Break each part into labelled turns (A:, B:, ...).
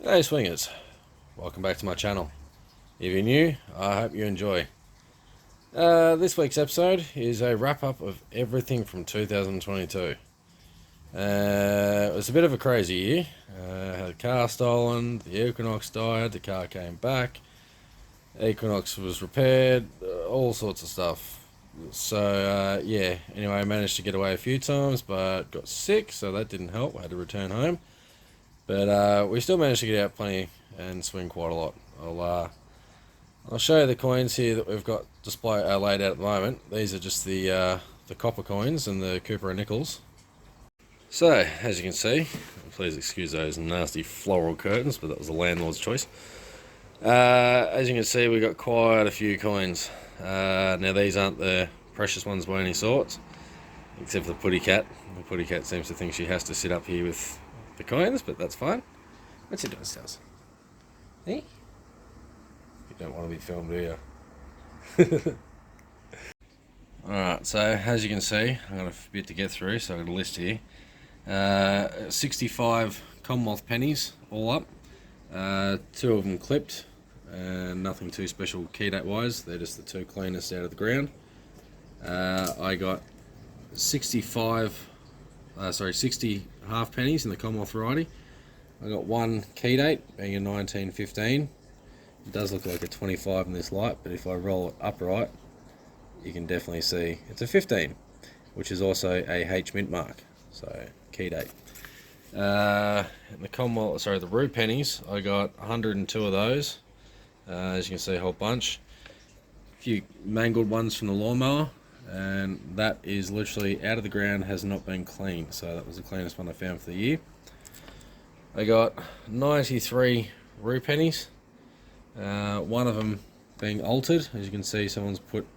A: Hey swingers, welcome back to my channel. If you're new, I hope you enjoy. This week's episode is a wrap up of everything from 2022. It was a bit of a crazy year. Had a car stolen, the Equinox died, the car came back, Equinox was repaired, all sorts of stuff. So yeah, anyway, I managed to get away a few times but got sick, so that didn't help. I had to return home. But we still managed to get out plenty and swing quite a lot. I'll show you the coins here that we've got laid out at the moment. These are just the copper coins and the Cooper and nickels. So as you can see, please excuse those nasty floral curtains, but that was the landlord's choice. As you can see, we got quite a few coins. Now these aren't the precious ones by any sorts, except for the putty cat. The putty cat seems to think she has to sit up here with the coins, but that's fine. What's he doing, Stels? Hey? You don't want to be filmed, do you? Alright, so as you can see, I've got a bit to get through, so I've got a list here. 65 Commonwealth pennies, all up. 2 of them clipped, and nothing too special key date wise, they're just the 2 cleanest out of the ground. I got 60 half pennies in the Commonwealth variety. I got 1 key date, being a 1915. It does look like a 25 in this light, but if I roll it upright, you can definitely see it's a 15, which is also a H mint mark, so key date. The Commonwealth, sorry, the Roo pennies, I got 102 of those. As you can see, a whole bunch. A few mangled ones from the lawnmower, and that is literally out of the ground, has not been cleaned, so that was the cleanest one I found for the year. I got 93 Roo pennies. One of them being altered. As you can see, someone's put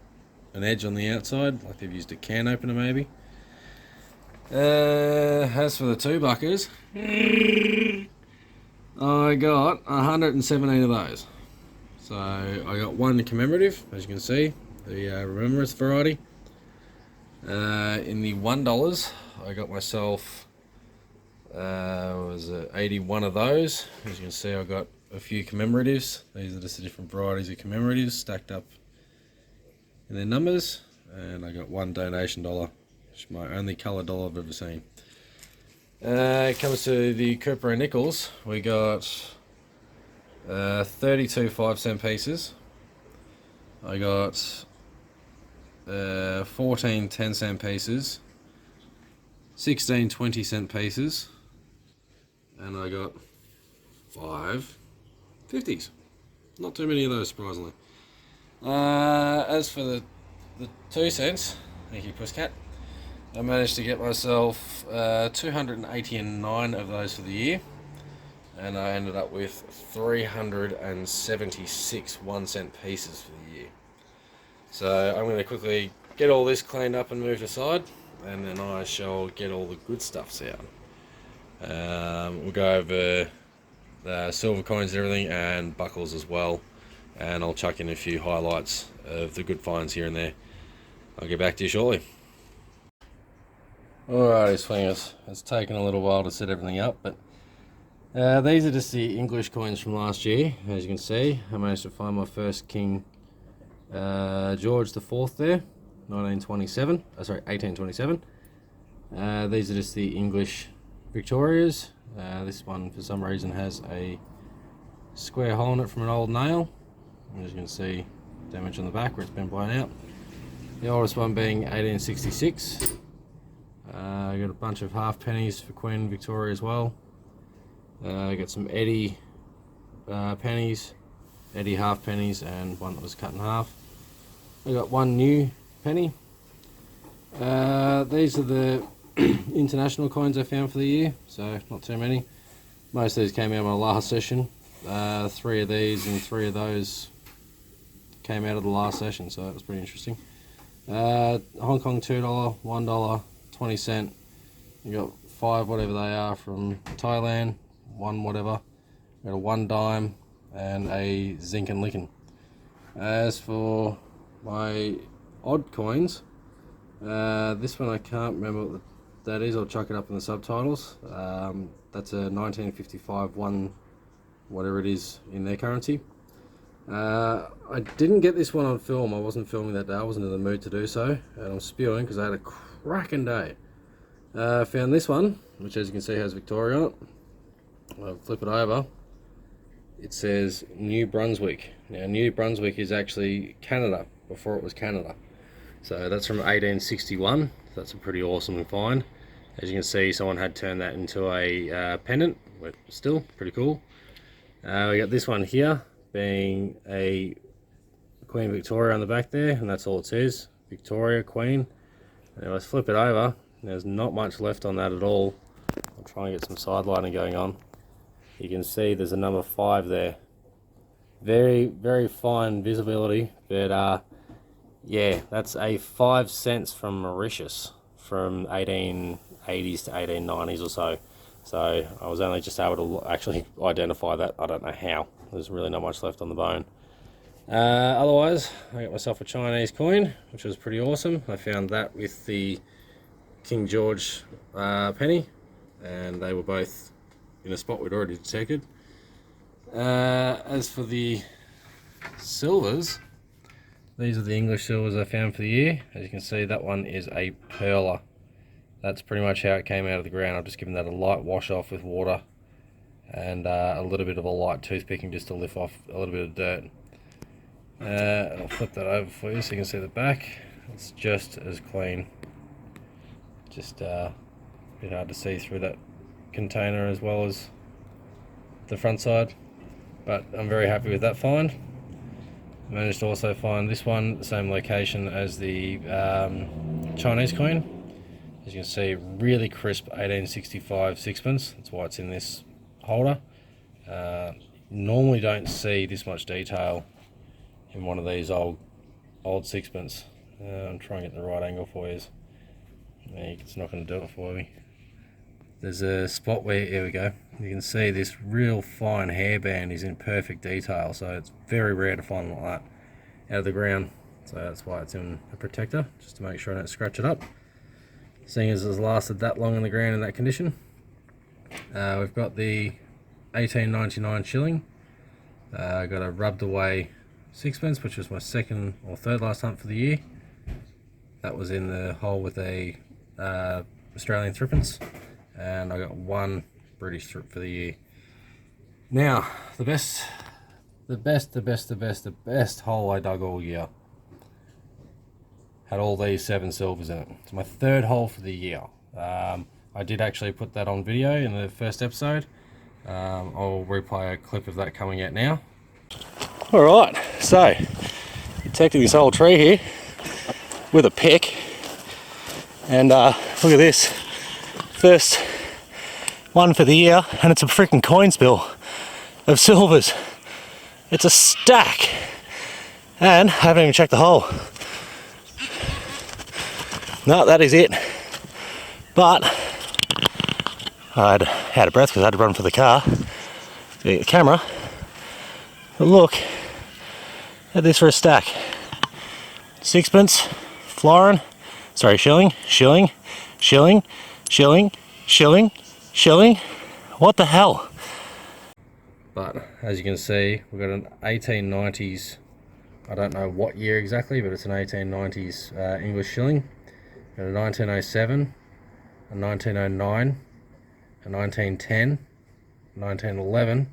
A: an edge on the outside, like they've used a can opener maybe. As for the 2 buckers, I got 117 of those. So I got 1 commemorative, as you can see, the remembrance variety. In the $1, I got myself 81 of those. As you can see, I got a few commemoratives. These are just the different varieties of commemoratives stacked up in their numbers, and I got 1 donation dollar, which is my only coloured dollar I've ever seen. It comes to the Cooper and nickels. We got 32 5-cent pieces. I got 14 10-cent pieces, 16 20-cent pieces, and I got 5 50s. Not too many of those, surprisingly. As for the 2 cents, thank you, Pusscat, I managed to get myself 289 of those for the year, and I ended up with 376 1-cent pieces for the year. So I'm going to quickly get all this cleaned up and moved aside, and then I shall get all the good stuffs out. We'll go over the silver coins and everything, and buckles as well, and I'll chuck in a few highlights of the good finds here and there. I'll get back to you shortly. Alrighty swingers, it's taken a little while to set everything up, but these are just the English coins from last year. As you can see, I managed to find my first King George the Fourth there, 1827. These are just the English Victorias. This one for some reason has a square hole in it from an old nail. As you can see, damage on the back where it's been blown out. The oldest one being 1866. I got a bunch of half pennies for Queen Victoria as well. I got some Eddie pennies, Eddie half pennies, and one that was cut in half. I got 1 new penny. These are the international coins I found for the year, so not too many. Most of these came out of my last session. 3 of these and 3 of those came out of the last session, so that was pretty interesting. Hong Kong $2, $1, 20 cent. You got 5 whatever they are from Thailand, 1 whatever. Got a 1 dime and a zinc and lickin. As for my odd coins, this one I can't remember what that is. I'll chuck it up in the subtitles. That's a 1955 $1 whatever it is in their currency. I didn't get this one on film. I wasn't filming that day. I wasn't in the mood to do so, and I'm spewing because I had a cracking day. Found this one, which as you can see has Victoria on it. I'll flip it over. It says New Brunswick. Now New Brunswick is actually Canada before it was Canada. So that's from 1861. That's a pretty awesome find. As you can see, someone had turned that into a pendant, but still pretty cool. We got this one here being a Queen Victoria on the back there, and that's all it says, Victoria Queen. Now let's flip it over. There's not much left on that at all. I'll try and get some side lighting going on. You can see there's a number 5 there. Very, very fine visibility, but yeah, that's a 5 cents from Mauritius from 1880s to 1890s or so. So I was only just able to actually identify that. I don't know how. There's really not much left on the bone. Otherwise, I got myself a Chinese coin, which was pretty awesome. I found that with the King George penny, and they were both in a spot we'd already detected. As for the silvers, these are the English silvers I found for the year. As you can see, that one is a perler. That's pretty much how it came out of the ground. I've just given that a light wash off with water and a little bit of a light toothpicking just to lift off a little bit of dirt. I'll flip that over for you so you can see the back. It's just as clean. Just a bit hard to see through that container as well as the front side, but I'm very happy with that find. Managed to also find this one, the same location as the Chinese coin. As you can see, really crisp 1865 sixpence. That's why it's in this holder. Normally don't see this much detail in one of these old sixpence. I'm trying to get the right angle for you. It's not going to do it for me. There's a spot where, here we go, you can see this real fine hairband is in perfect detail, so it's very rare to find like that out of the ground. So that's why it's in a protector, just to make sure I don't scratch it up. Seeing as it's lasted that long in the ground in that condition. We've got the 1899 shilling. I got a rubbed away sixpence, which was my second or third last hunt for the year. That was in the hole with a Australian threepence, and I got one British thrip for the year. Now, the best hole I dug all year had all these 7 silvers in it. It's my 3rd hole for the year. I did actually put that on video in the first episode. I'll replay a clip of that coming out now. Alright, so detecting this old tree here with a pick, and look at this, first one for the year, and it's a freaking coin spill of silvers. It's a stack, and I haven't even checked the hole. No, that is it. But I had a breath because I had to run for the car, the camera. But look at this for a stack. Sixpence, florin, sorry, shilling. What the hell? But as you can see, we've got an 1890s, I don't know what year exactly, but it's an 1890s English shilling. Got a 1907, a 1909, a 1910, 1911,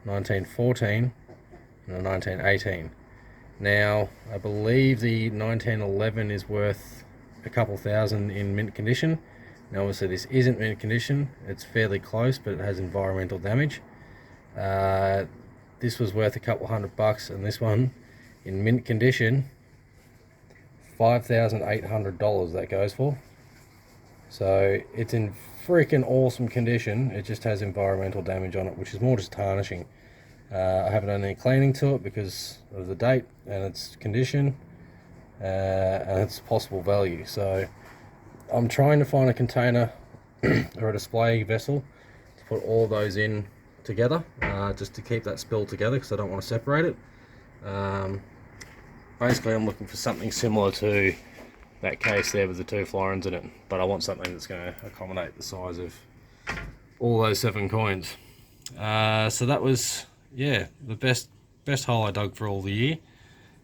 A: 1914, and a 1918. Now, I believe the 1911 is worth a couple thousand in mint condition. Now obviously this isn't mint condition, it's fairly close, but it has environmental damage. This was worth a couple $100, and this one in mint condition, $5,800 that goes for. So it's in freaking awesome condition. It just has environmental damage on it, which is more just tarnishing. I haven't done any cleaning to it because of the date and its condition and its possible value. So I'm trying to find a container or a display vessel to put all those in together, just to keep that spill together because I don't want to separate it. Basically I'm looking for something similar to that case there with the 2 florins in it, but I want something that's going to accommodate the size of all those 7 coins. So that was, yeah, the best hole I dug for all the year,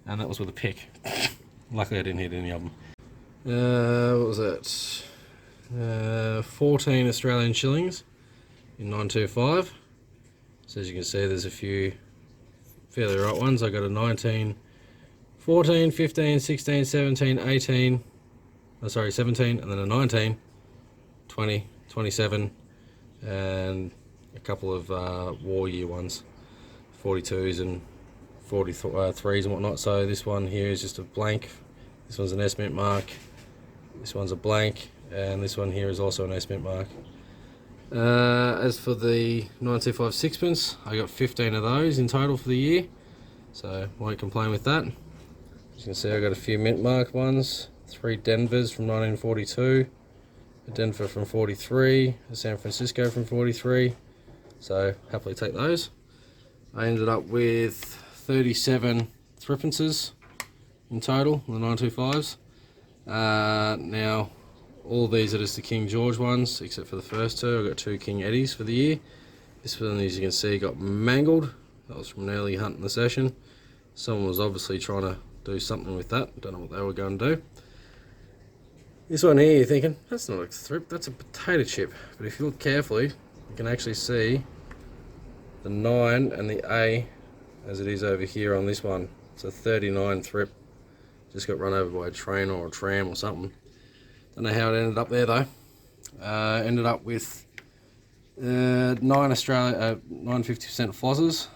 A: and that was with a pick. Luckily I didn't hit any of them. What was that? 14 Australian shillings in 925. So as you can see, there's a few fairly right ones. I got a 19, 14, 15, 16, 17, 18, oh sorry, 17, and then a 19, 20, 27, and a couple of war year ones, 42s and 43s and whatnot. So this one here is just a blank, this one's an S mint mark, this one's a blank, and this one here is also an S mint mark. As for the 925 sixpence, I got 15 of those in total for the year, so won't complain with that. As you can see, I got a few mint mark ones, 3 Denvers from 1942, a Denver from 43, a San Francisco from 43, so happily take those. I ended up with 37 threepences in total, the 925s. Now, all of these are just the King George ones, except for the first two. I got 2 King Eddies for the year. This one, as you can see, got mangled. That was from an early hunt in the session. Someone was obviously trying to do something with that. Don't know what they were going to do. This one here, you're thinking, that's not a thrip, that's a potato chip. But if you look carefully, you can actually see the 9 and the A as it is over here on this one. It's a 39 thrip. Just got run over by a train or a tram or something. Don't know how it ended up there though. Ended up with 9 50% flossers.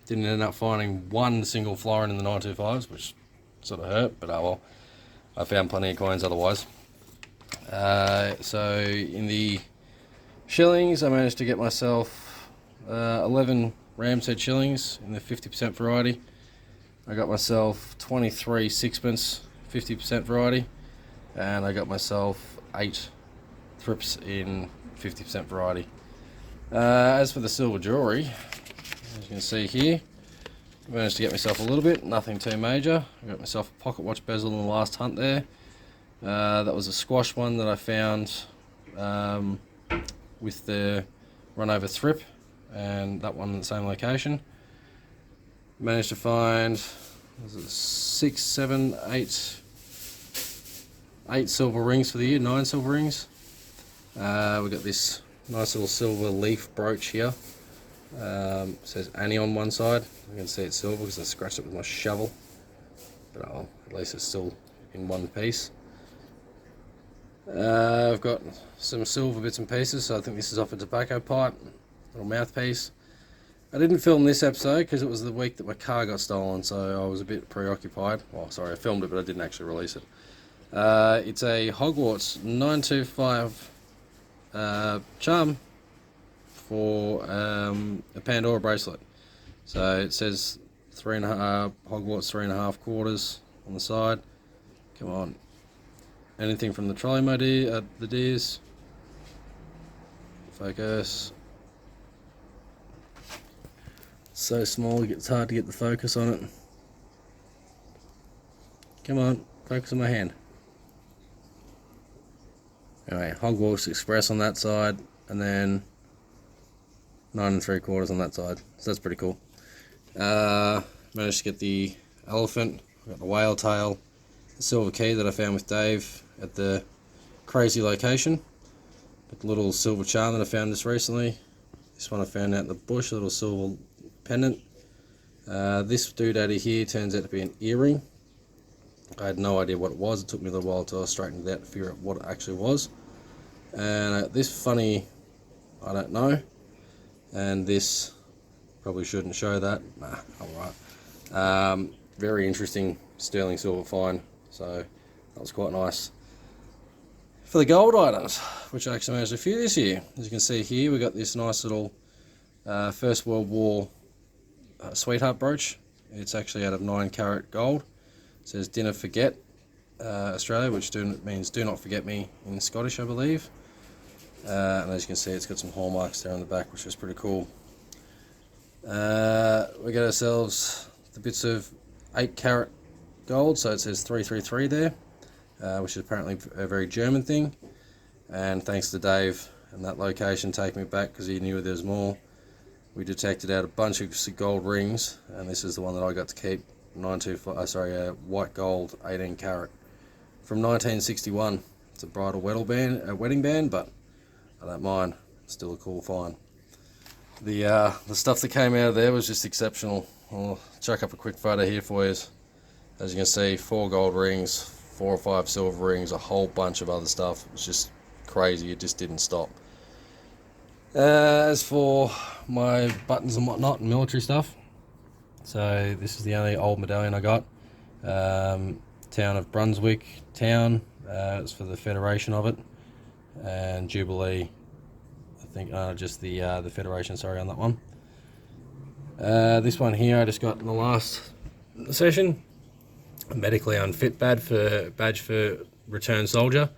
A: Didn't end up finding one single florin in the 925s, which sort of hurt, but oh well. I found plenty of coins otherwise. So in the shillings, I managed to get myself 11 ram's head shillings in the 50% variety. I got myself 23 sixpence 50% variety, and I got myself 8 thrips in 50% variety. As for the silver jewellery, as you can see here, I managed to get myself a little bit, nothing too major. I got myself a pocket watch bezel in the last hunt there. That was a squash one that I found with the run over thrip, and that one in the same location. Managed to find 6, 7, 8 silver rings for the year, 9 silver rings. We got this nice little silver leaf brooch here. It says Annie on one side. You can see it's silver because I scratched it with my shovel, but oh, at least it's still in one piece. I've got some silver bits and pieces, so I think this is off a tobacco pipe, little mouthpiece. I didn't film this episode because it was the week that my car got stolen, so I was a bit preoccupied. Well, sorry, I filmed it, but I didn't actually release it. It's a Hogwarts 925 charm for a Pandora bracelet. So it says 3.5 Hogwarts 3.5 quarters on the side. Come on, anything from the trolley mode, the deers. Focus. So small, it's hard to get the focus on it. Come on, focus on my hand. Anyway, Hogwarts Express on that side, and then 9 3/4 on that side. So that's pretty cool. Managed to get the elephant, I got the whale tail, the silver key that I found with Dave at the crazy location, the little silver charm that I found just recently. This one I found out in the bush, a little silver pendant. This doodaddy here turns out to be an earring. I had no idea what it was. It took me a little while to straighten it out to figure out what it actually was. And this funny, I don't know. And this probably shouldn't show that. Nah, alright. Very interesting sterling silver find. So that was quite nice. For the gold items, which I actually managed a few this year. As you can see here, we got this nice little First World War sweetheart brooch. It's actually out of 9 carat gold. It says "Dinner Forget Australia," which means "Do not forget me" in Scottish, I believe. And as you can see, it's got some hallmarks there on the back, which is pretty cool. We got ourselves the bits of 8 carat gold, so it says 333 there, which is apparently a very German thing. And thanks to Dave and that location taking me back because he knew there was more. we detected out a bunch of gold rings, and this is the one that I got to keep. 925, white gold, 18 carat, from 1961. It's a bridal wedding band, but I don't mind. Still a cool find. The stuff that came out of there was just exceptional. I'll chuck up a quick photo here for you. As you can see, 4 gold rings, 4 or 5 silver rings, a whole bunch of other stuff. It was just crazy. It just didn't stop. As for my buttons and whatnot and military stuff, so this is the only old medallion I got. Town of Brunswick town. It's for the Federation of it, and Jubilee. I think just the Federation. Sorry on that one. This one here I just got in the last session. A medically unfit badge for returned soldier.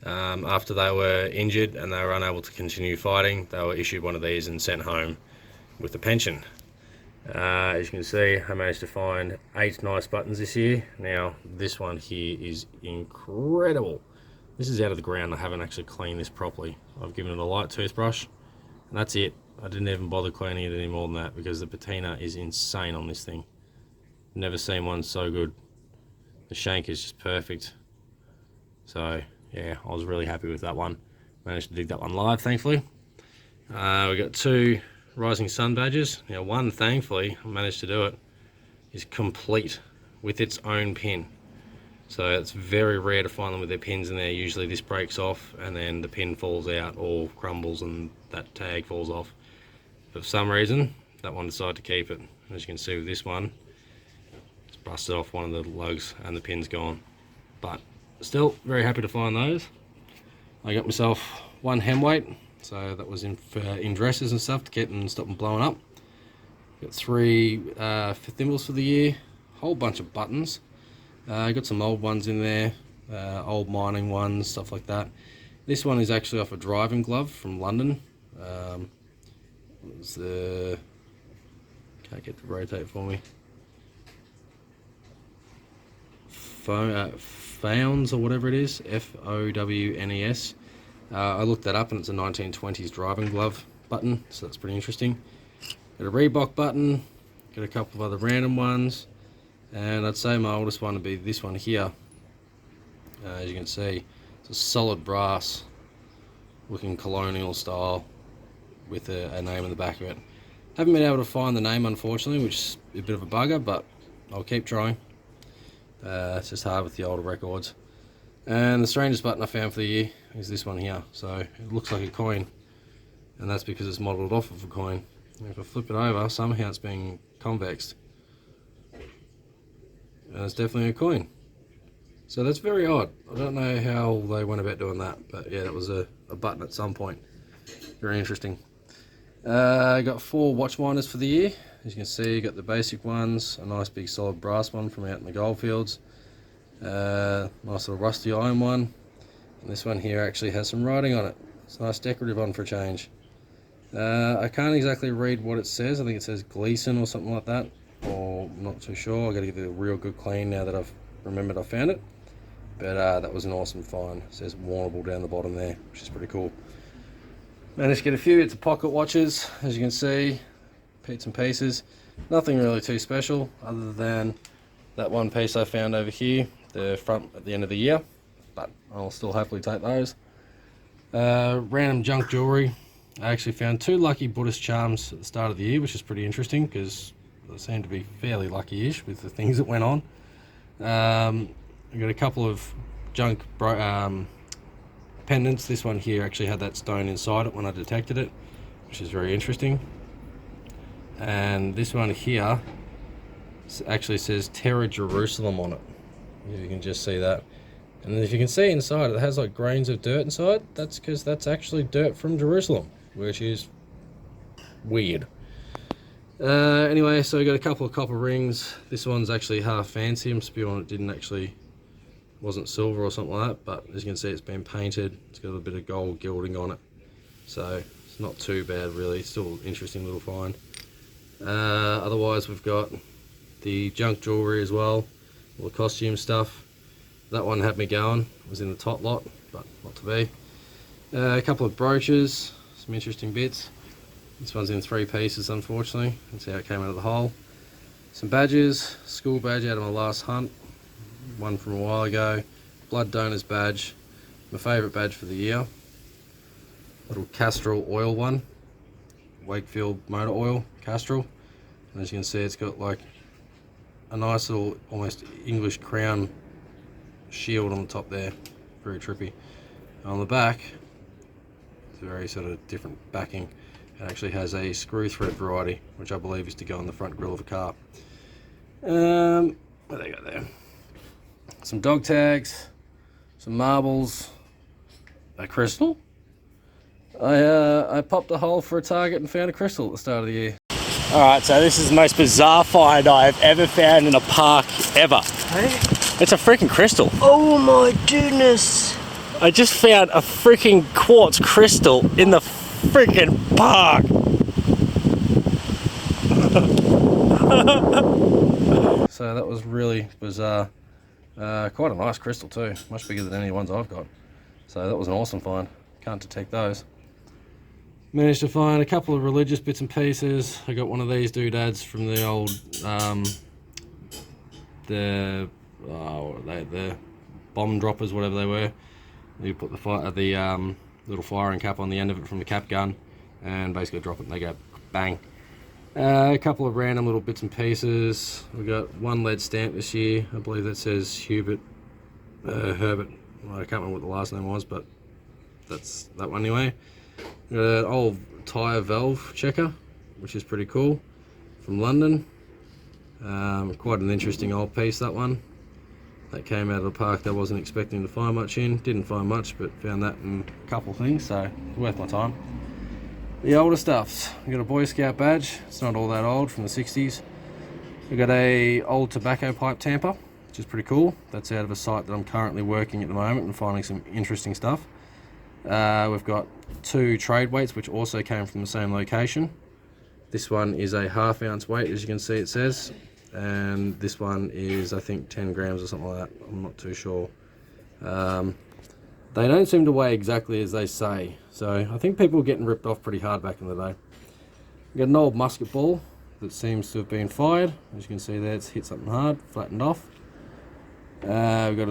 A: After they were injured and they were unable to continue fighting, they were issued one of these and sent home with a pension. As you can see, I managed to find 8 nice buttons this year. Now, this one here is incredible. This is out of the ground. I haven't actually cleaned this properly. I've given it a light toothbrush, and that's it. I didn't even bother cleaning it any more than that because the patina is insane on this thing. Never seen one so good. The shank is just perfect. So, yeah, I was really happy with that one. Managed to dig that one live, thankfully. We got 2 Rising Sun badges. Now, one, thankfully, I managed to do it, is complete with its own pin. So it's very rare to find them with their pins in there. Usually this breaks off and then the pin falls out or crumbles and that tag falls off. But for some reason, that one decided to keep it. As you can see with this one, it's busted off one of the lugs and the pin's gone. But still, very happy to find those. I got myself 1 hem weight, so that was in dresses and stuff to keep them stop them blowing up. Got 3 thimbles for the year, whole bunch of buttons. I got some old ones in there, old mining ones, stuff like that. This one is actually off a driving glove from London. Can't get to rotate for me. Fownes or whatever it is, Fownes. I looked that up and it's a 1920s driving glove button, so that's pretty interesting. Got a Reebok button, got a couple of other random ones. And I'd say my oldest one would be this one here. As you can see, it's a solid brass looking colonial style with a name in the back of it. Haven't been able to find the name, unfortunately, which is a bit of a bugger, but I'll keep trying. It's just hard with the older records. And the strangest button I found for the year is this one here. So it looks like a coin, and that's because it's modelled off of a coin. And if I flip it over, somehow it's being convexed. And it's definitely a coin. So that's very odd. I don't know how they went about doing that, but yeah, that was a button at some point. Very interesting. I got 4 watch winders for the year. As you can see, you got the basic ones, a nice big solid brass one from out in the goldfields, nice little rusty iron one, and this one here actually has some writing on it. It's a nice decorative one for a change. I can't exactly read what it says. I think it says Gleason or something like that. Or I'm not too sure. I got to give it a real good clean now that I've remembered I found it. But that was an awesome find. It says Warnable down the bottom there, which is pretty cool. Managed to get a few. It's pocket watches, as you can see, bits and pieces. Nothing really too special other than that one piece I found over here, the front at the end of the year. But I'll still happily take those. Random junk jewelry. I actually found 2 lucky Buddhist charms at the start of the year, which is pretty interesting because I seem to be fairly lucky-ish with the things that went on. I got a couple of junk pendants. This one here actually had that stone inside it when I detected it, which is very interesting. And this one here actually says Terra Jerusalem on it. You can just see that. And if you can see inside, it has like grains of dirt inside. That's because that's actually dirt from Jerusalem, which is weird. Anyway, so we got a couple of copper rings. This one's actually half fancy. I'm spewing it wasn't silver or something like that, but as you can see, it's been painted. It's got a bit of gold gilding on it, so it's not too bad really. It's still an interesting little find. Otherwise, we've got the junk jewelry as well, all the costume stuff. That one had me going. It was in the top lot, but not to be. A couple of brooches, some interesting bits. This one's in 3 pieces, unfortunately. That's how it came out of the hole. Some badges, school badge out of my last hunt, one from a while ago. Blood donors badge, my favourite badge for the year. Little Castrol oil one, Wakefield motor oil, Castrol. And as you can see, it's got like a nice little, almost English crown shield on the top there. Very trippy. And on the back, it's a very sort of different backing. It actually has a screw thread variety, which I believe is to go on the front grille of a car. What they got there? Some dog tags, some marbles, a crystal. I popped a hole for a target and found a crystal at the start of the year.
B: Alright, so this is the most bizarre find I've ever found in a park ever.
C: Hey?
B: It's a freaking crystal.
C: Oh my goodness!
B: I just found a freaking quartz crystal in the freaking park.
A: So that was really bizarre. Quite a nice crystal too, much bigger than any ones I've got. So that was an awesome find. Can't detect those. Managed to find a couple of religious bits and pieces. I got one of these doodads from the old, the bomb droppers, whatever they were. You put the little firing cap on the end of it from the cap gun, and basically drop it, and they go bang. A couple of random little bits and pieces. We got one lead stamp this year. I believe that says Herbert. Well, I can't remember what the last name was, but that's that one anyway. Got an old tyre valve checker, which is pretty cool, from London. Quite an interesting old piece, that one. That came out of a park that I wasn't expecting to find much in. Didn't find much, but found that in a couple of things, so worth my time. The older stuffs. We got a Boy Scout badge. It's not all that old, from the 60s. We got a old tobacco pipe tamper, which is pretty cool. That's out of a site that I'm currently working at the moment and finding some interesting stuff. We've got 2 trade weights, which also came from the same location. This one is a 1/2 ounce weight, as you can see it says, and this one is, I think, 10 grams or something like that. I'm not too sure. They don't seem to weigh exactly as they say, so I think people were getting ripped off pretty hard back in the day. We've got an old musket ball that seems to have been fired. As you can see there, it's hit something hard, flattened off. We've got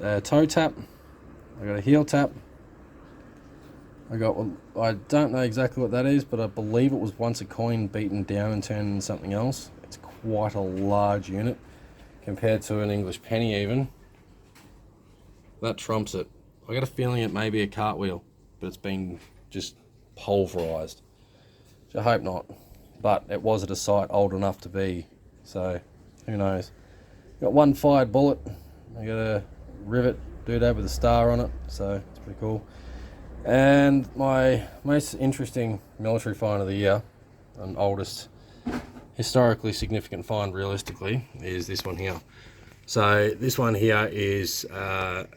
A: a toe tap. I've got a heel tap. I don't know exactly what that is, but I believe it was once a coin beaten down and turned into something else. It's quite a large unit compared to an English penny even. That trumps it. I got a feeling it may be a cartwheel, but it's been just pulverised. Which I hope not. But it was at a site old enough to be, so who knows. Got one fired bullet. I got a rivet doodad with a star on it, so it's pretty cool. And my most interesting military find of the year, and oldest historically significant find realistically, is this one here. So this one here is a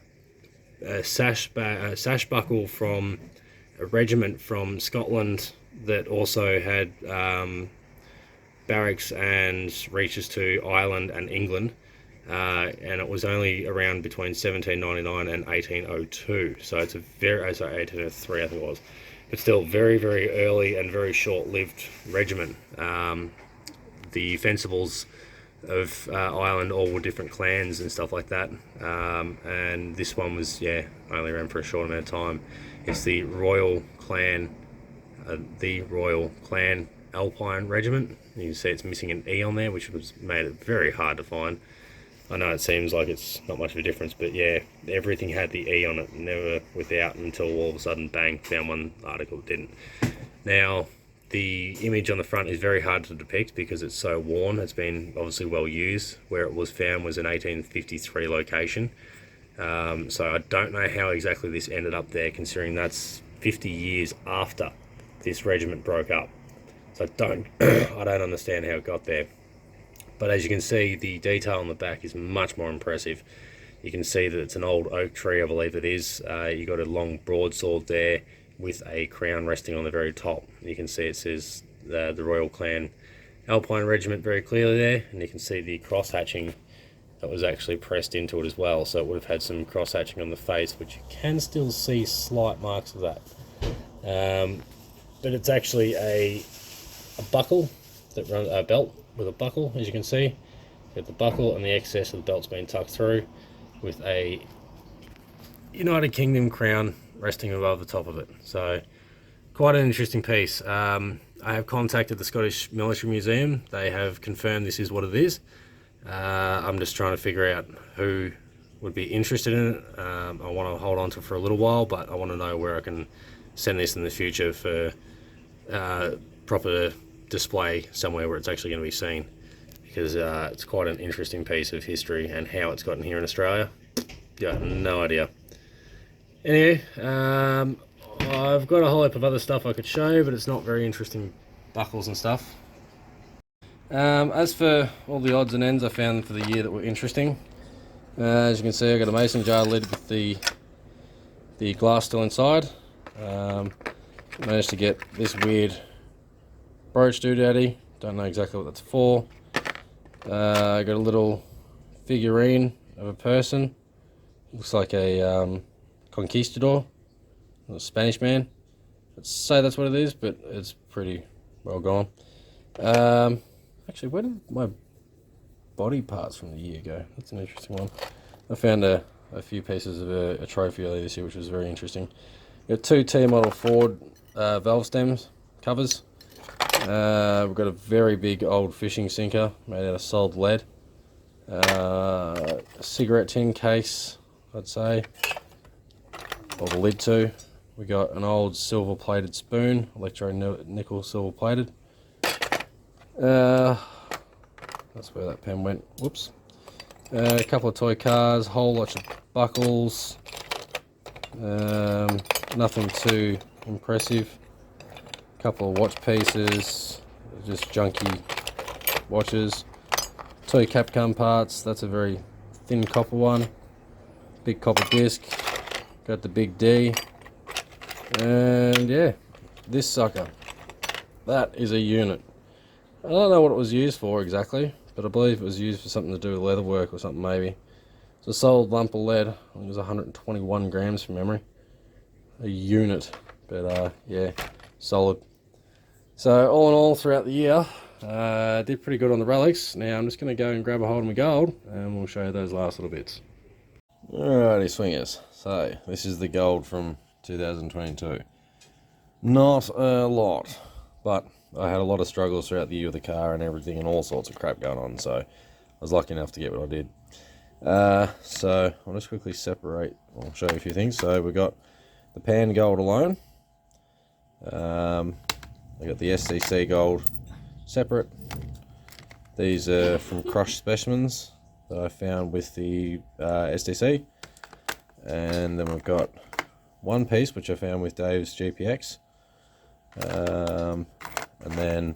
A: sash buckle from a regiment from Scotland that also had barracks and reaches to Ireland and England. And it was only around between 1799 and 1802, so it's a very, sorry, 1803 I think it was, but still very, very early and very short-lived regiment. The fencibles of Ireland all were different clans and stuff like that, and this one was, yeah, only around for a short amount of time. It's the Royal Clan Alpine Regiment. You can see it's missing an E on there, which was made it very hard to find. I know it seems like it's not much of a difference, but yeah, everything had the E on it, never without, until all of a sudden, bang, found one article that didn't. Now, the image on the front is very hard to depict because it's so worn. It's been obviously well used. Where it was found was an 1853 location. So I don't know how exactly this ended up there, considering that's 50 years after this regiment broke up. So I don't understand how it got there. But as you can see, the detail on the back is much more impressive. You can see that it's an old oak tree, I believe it is. You got a long broadsword there with a crown resting on the very top. You can see it says the Royal Clan Alpine Regiment very clearly there, and you can see the cross hatching that was actually pressed into it as well. So it would have had some cross hatching on the face, which you can still see slight marks of that.
B: but it's actually a buckle that runs a belt with a buckle, as you can see. Got the buckle and the excess of the belt's been tucked through with a United Kingdom crown resting above the top of it. So quite an interesting piece. I have contacted the Scottish Military Museum. They have confirmed this is what it is. I'm just trying to figure out who would be interested in it. I want to hold on to it for a little while, but I want to know where I can send this in the future for proper display somewhere where it's actually going to be seen, because it's quite an interesting piece of history, and how it's gotten here in Australia, yeah, no idea. Anyway, I've got a whole heap of other stuff I could show, but it's not very interesting buckles and stuff. As for all the odds and ends I found for the year that were interesting, as you can see, I got a mason jar lid with the glass still inside. Managed to get this weird brooch doodaddy. Don't know exactly what that's for. I got a little figurine of a person. Looks like a conquistador, a Spanish man. I'd say that's what it is, but it's pretty well gone. Actually, where did my body parts from the year go? That's an interesting one. I found a few pieces of a trophy earlier this year, which was very interesting. Got two T model Ford valve stems covers. We've got a very big old fishing sinker made out of solid lead. A cigarette tin case, I'd say, or the lid to. We got an old silver plated spoon, electro nickel silver plated. That's where that pen went. Whoops. A couple of toy cars, whole lot of buckles. Nothing too impressive. A couple of watch pieces, just junky watches. Toy Capcom parts. That's a very thin copper one. Big copper disc. Got the big D. And yeah, this sucker. That is a unit. I don't know what it was used for exactly, but I believe it was used for something to do with leatherwork or something maybe. It's a solid lump of lead. I think it was 121 grams from memory. A unit, but yeah, solid. So all in all, throughout the year, did pretty good on the relics. Now I'm just going to go and grab a hold of my gold, and we'll show you those last little bits. Alrighty, swingers. So this is the gold from 2022. Not a lot, but I had a lot of struggles throughout the year with the car and everything, and all sorts of crap going on, so I was lucky enough to get what I did. So I'll just quickly separate, I'll show you a few things. So we got the pan gold alone. I got the SCC gold separate. These are from crushed specimens that I found with the SDC. And then we've got one piece which I found with Dave's GPX. And then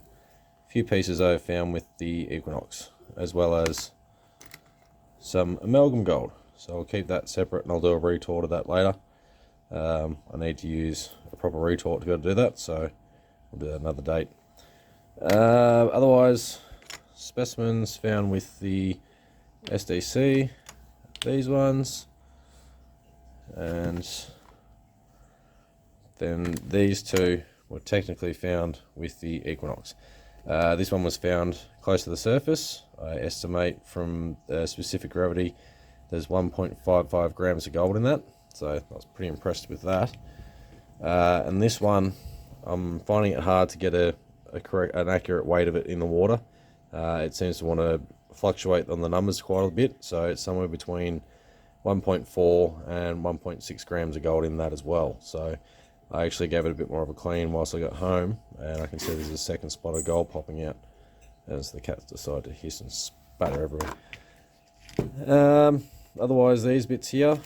B: a few pieces I found with the Equinox, as well as some amalgam gold. So I'll keep that separate, and I'll do a retort of that later. I need to use a proper retort to be able to do that, so we'll do that another date. Otherwise, specimens found with the SDC, these ones, and then these two were technically found with the Equinox. This one was found close to the surface. I estimate from specific gravity there's 1.55 grams of gold in that, so I was pretty impressed with that. And this one, I'm finding it hard to get an accurate weight of it in the water. It seems to want to fluctuate on the numbers quite a bit, so it's somewhere between 1.4 and 1.6 grams of gold in that as well. So I actually gave it a bit more of a clean whilst I got home, and I can see there's a second spot of gold popping out as the cats decide to hiss and spatter everywhere. Otherwise, these bits here,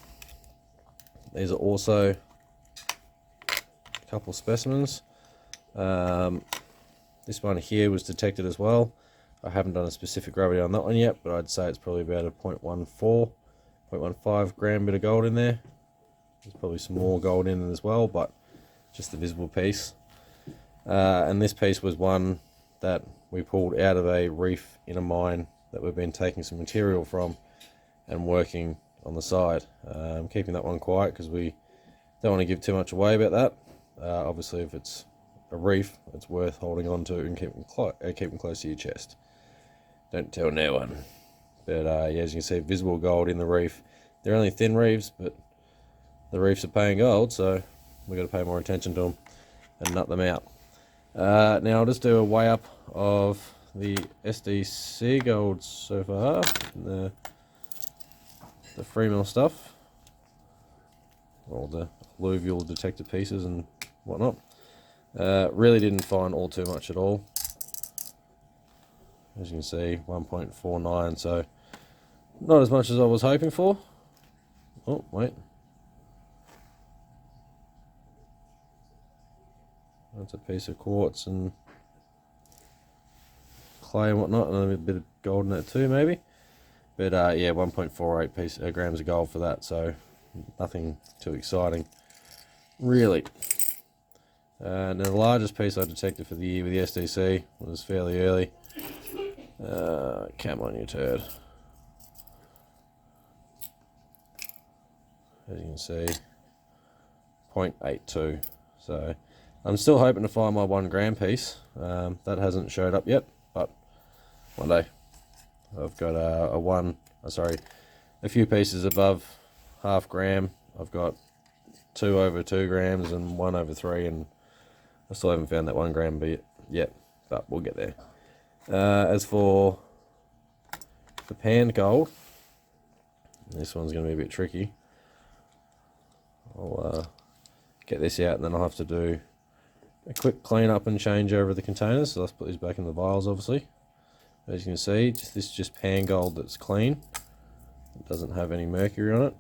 B: these are also a couple specimens. This one here was detected as well. I haven't done a specific gravity on that one yet, but I'd say it's probably about a 0.15 gram bit of gold in there. There's probably some more gold in it as well, but just the visible piece. And this piece was one that we pulled out of a reef in a mine that we've been taking some material from and working on the side. I'm keeping that one quiet because we don't want to give too much away about that. Obviously, if it's
A: a reef, it's worth holding on to and keep them close to your chest. Don't tell no one. But yeah, as you can see, visible gold in the reef. They're only thin reefs, but the reefs are paying gold, so we've got to pay more attention to them and nut them out. Now I'll just do a weigh up of the SDC gold so far, the free mill stuff, all the alluvial detector pieces and whatnot. Really didn't find all too much at all. As you can see, 1.49, so not as much as I was hoping for. Oh, wait. That's a piece of quartz and clay and whatnot, and a bit of gold in it too, maybe. But yeah, 1.48 grams of gold for that, so nothing too exciting, really. Now the largest piece I detected for the year with the SDC was fairly early. Come on, you turd. As you can see, 0.82. So I'm still hoping to find my 1 gram piece. That hasn't showed up yet, but one day. I've got a few pieces above half gram. I've got 2 over 2 grams and 1 over 3, and I still haven't found that 1 gram bit yet, but we'll get there. As for the pan gold, this one's going to be a bit tricky. I'll get this out and then I'll have to do a quick clean up and change over the containers. So let's put these back in the vials, obviously. As you can see, this is just pan gold that's clean. It doesn't have any mercury on it.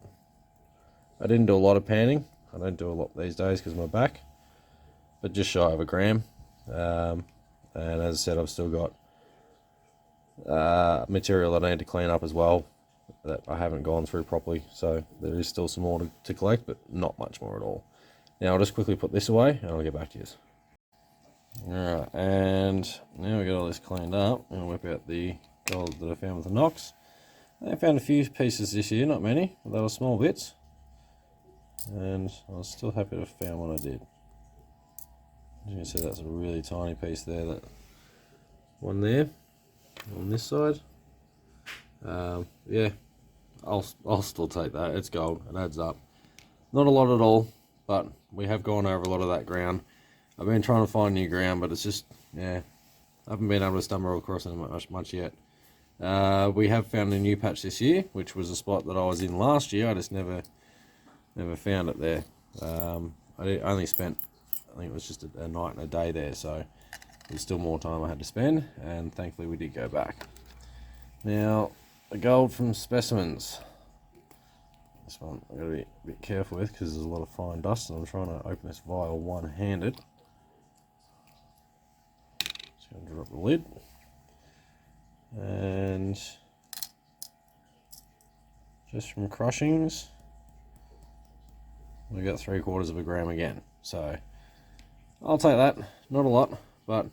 A: I didn't do a lot of panning. I don't do a lot these days because of my back, but just shy of a gram. And as I said, I've still got material that I need to clean up as well that I haven't gone through properly, so there is still some more to collect, but not much more at all. Now I'll just quickly put this away and I'll get back to you. Alright, and now we got all this cleaned up, I'm going to whip out the gold that I found with the Knox. I found a few pieces this year, not many, but they were small bits, and I was still happy to have found what I did. As you can see, that's a really tiny piece there, that one there on this side. Yeah, I'll still take that. It's gold, it adds up. Not a lot at all, but we have gone over a lot of that ground. I've been trying to find new ground, but it's just, yeah, I haven't been able to stumble across it much yet. We have found a new patch this year, which was a spot that I was in last year. I just never found it there. I only spent, I think it was just a night and a day there, so there's still more time I had to spend, and thankfully we did go back. Now, the gold from specimens. This one I've got to be a bit careful with because there's a lot of fine dust, and I'm trying to open this vial one-handed. Just going to drop the lid. And just from crushings, we got 3/4 of a gram again. So I'll take that. Not a lot, but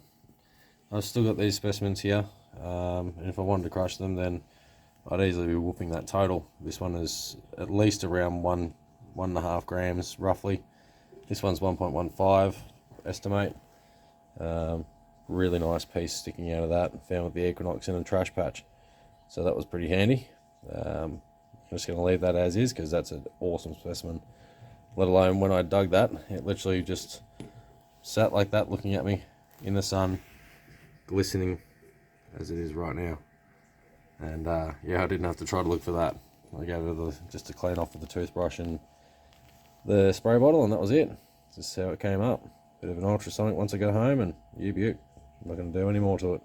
A: I've still got these specimens here. And if I wanted to crush them, then I'd easily be whooping that total. This one is at least around 1.5 grams roughly. This one's 1.15 estimate. Really nice piece sticking out of that, found with the Equinox in a trash patch, so that was pretty handy. I'm just going to leave that as is because that's an awesome specimen. Let alone when I dug that, it literally just sat like that looking at me in the sun, glistening as it is right now. And yeah, I didn't have to try to look for that. I gave it just to clean off with the toothbrush and the spray bottle, and that was it. Just how it came up. Bit of an ultrasonic once I got home, and you. I'm not going to do any more to it.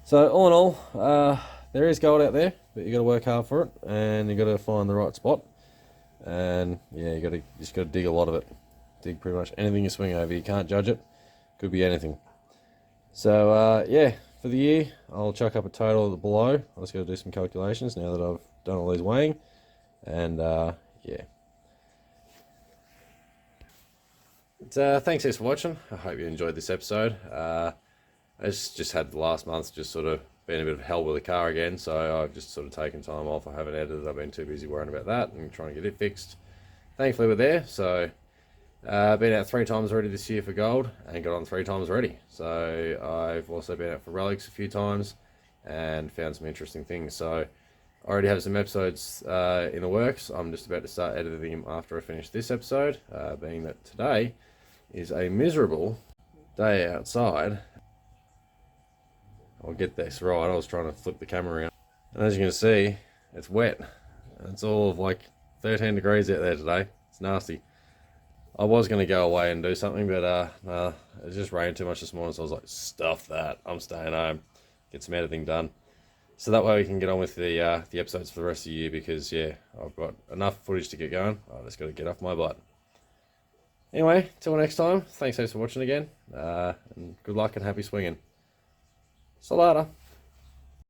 A: So all in all, there is gold out there, but you got to work hard for it, and you got to find the right spot. And yeah, you just got to dig a lot of it. Dig pretty much anything you swing over. You can't judge it. Could be anything. So yeah, for the year, I'll chuck up a total below. I just got to do some calculations now that I've done all these weighing, and yeah. Thanks for watching. I hope you enjoyed this episode. I just had the last month just sort of been a bit of hell with the car again, so I've just sort of taken time off. I haven't edited. I've been too busy worrying about that and trying to get it fixed. Thankfully we're there, so Been out 3 times already this year for gold and got on 3 times already. So I've also been out for relics a few times and found some interesting things. So I already have some episodes in the works. I'm just about to start editing them after I finish this episode, being that today is a miserable day outside. I'll get this right. I was trying to flip the camera around. And as you can see, it's wet. It's all of like 13 degrees out there today. It's nasty. I was going to go away and do something, but it just rained too much this morning, so I was like, stuff that. I'm staying home. Get some editing done. So that way we can get on with the episodes for the rest of the year, because, yeah, I've got enough footage to get going. I just got to get off my butt. Anyway, till next time, thanks for watching again, and good luck and happy swinging. See you later.